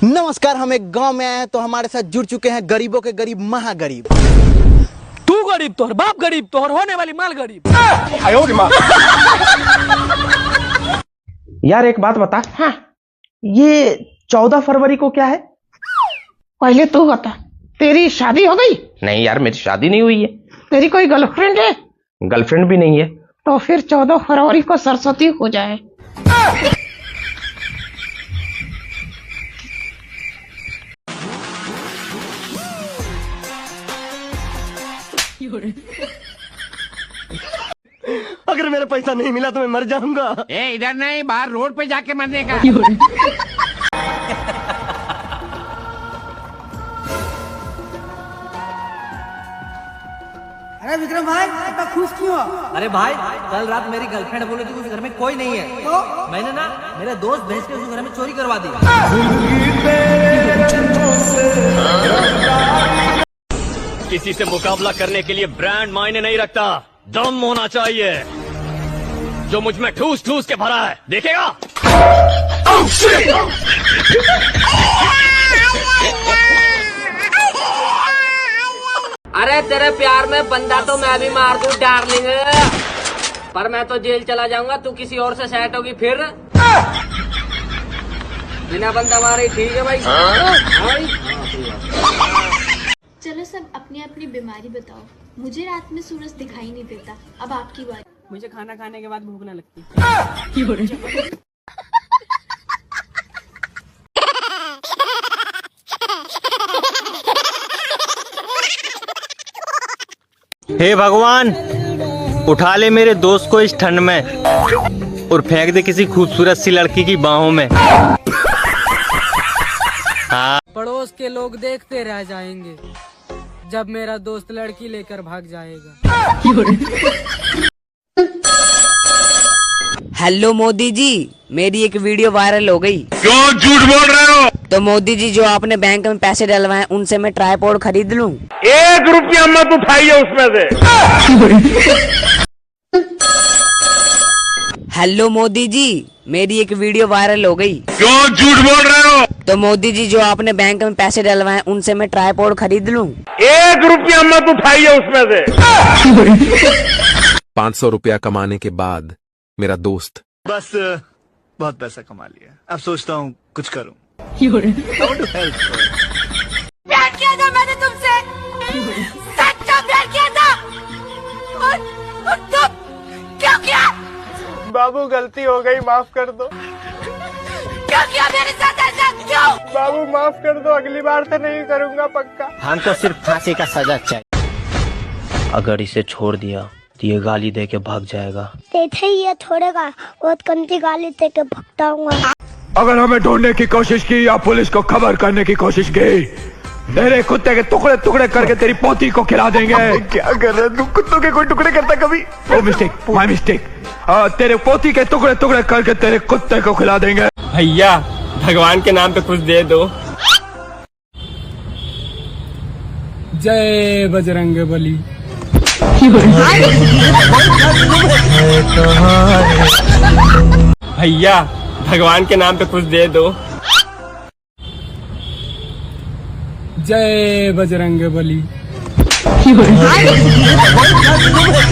नमस्कार, हम एक गांव में आए हैं तो हमारे साथ जुड़ चुके हैं गरीबों के गरीब महागरीब। तू गरीब तोहर बाप गरीब तोहर होने वाली माल गरीब। यार एक बात बता। हाँ। ये 14 फरवरी को क्या है? पहले तू बता, तेरी शादी हो गई? नहीं यार, मेरी शादी नहीं हुई है। तेरी कोई गर्लफ्रेंड है? गर्लफ्रेंड भी नहीं है। तो फिर 14 फरवरी को सरस्वती हो जाए। अगर मेरा पैसा नहीं मिला तो मैं मर जाऊंगा। ए इधर नहीं, बाहर रोड पे जाके मरने का। अरे विक्रम भाई, इतना खुश क्यों हो? अरे भाई, कल रात मेरी गर्लफ्रेंड बोली थी उस घर में कोई नहीं है, तो मैंने ना मेरे दोस्त भेज के उस घर में चोरी करवा दी। किसी से मुकाबला करने के लिए ब्रांड मायने नहीं रखता, दम होना चाहिए। जो मुझ में ठूस ठूस के भरा है, देखेगा। अरे तेरे प्यार में बंदा तो मैं भी मार दूं डार्लिंग, पर मैं तो जेल चला जाऊंगा, तू किसी और से सेट होगी फिर। बिना बंदा मारे ठीक है भाई। चलो सब अपनी अपनी बीमारी बताओ। मुझे रात में सूरज दिखाई नहीं देता, अब आपकी बारी। मुझे खाना खाने के बाद भूख ना लगती। हे भगवान, उठा ले मेरे दोस्त को इस ठंड में और फेंक दे किसी खूबसूरत सी लड़की की बाहों में। पड़ोस के लोग देखते रह जाएंगे जब मेरा दोस्त लड़की लेकर भाग जाएगा। हेलो मोदी जी, मेरी एक वीडियो वायरल हो गई। क्यों झूठ बोल रहे हो? तो मोदी जी, जो आपने बैंक में पैसे डलवाए उनसे मैं ट्राइपॉड खरीद लूं? 1 रुपया मत उठाइए उसमें से। हेलो मोदी जी, मेरी एक वीडियो वायरल हो गई। क्यों झूठ बोल रहे हो? तो मोदी जी, जो आपने बैंक में पैसे डलवाए उनसे मैं ट्राइपॉड खरीद लूं? 1 रुपया मत उठाइए उसमें से। 500 रुपया कमाने के बाद मेरा दोस्त बस बहुत पैसा कमा लिया, अब सोचता हूँ कुछ करूँ। प्यार किया था मैंने तुमसे, सच्चा प्यार किया था, और तुम क्या किया? बाबू गलती हो गई, माफ कर दो। क्यों किया मेरे साथ ऐसा, क्यों? बाबू माफ कर दो, अगली बार से नहीं करूंगा पक्का। हमको सिर्फ फांसी का सजा चाहिए। अगर इसे छोड़ दिया तो ये गाली दे के भाग जाएगा। देखे ही ये छोड़ेगा, बहुत गंदी गाली दे के भगताऊंगा। अगर हमें ढूंढने की कोशिश की या पुलिस को खबर करने की कोशिश की, तेरे कुत्ते के टुकड़े टुकड़े करके तेरी पोती को खिला देंगे। क्या कर रहे तू? कुत्तों के कोई टुकड़े करता कभी? ओ मिस्टेक, माय मिस्टेक। तेरे पोती के टुकड़े टुकड़े करके तेरे कुत्ते को खिला देंगे। भैया, भगवान के नाम पे कुछ दे दो। जय बजरंगबली। भैया, भगवान के नाम पे कुछ दे दो। जय बजरंगबली।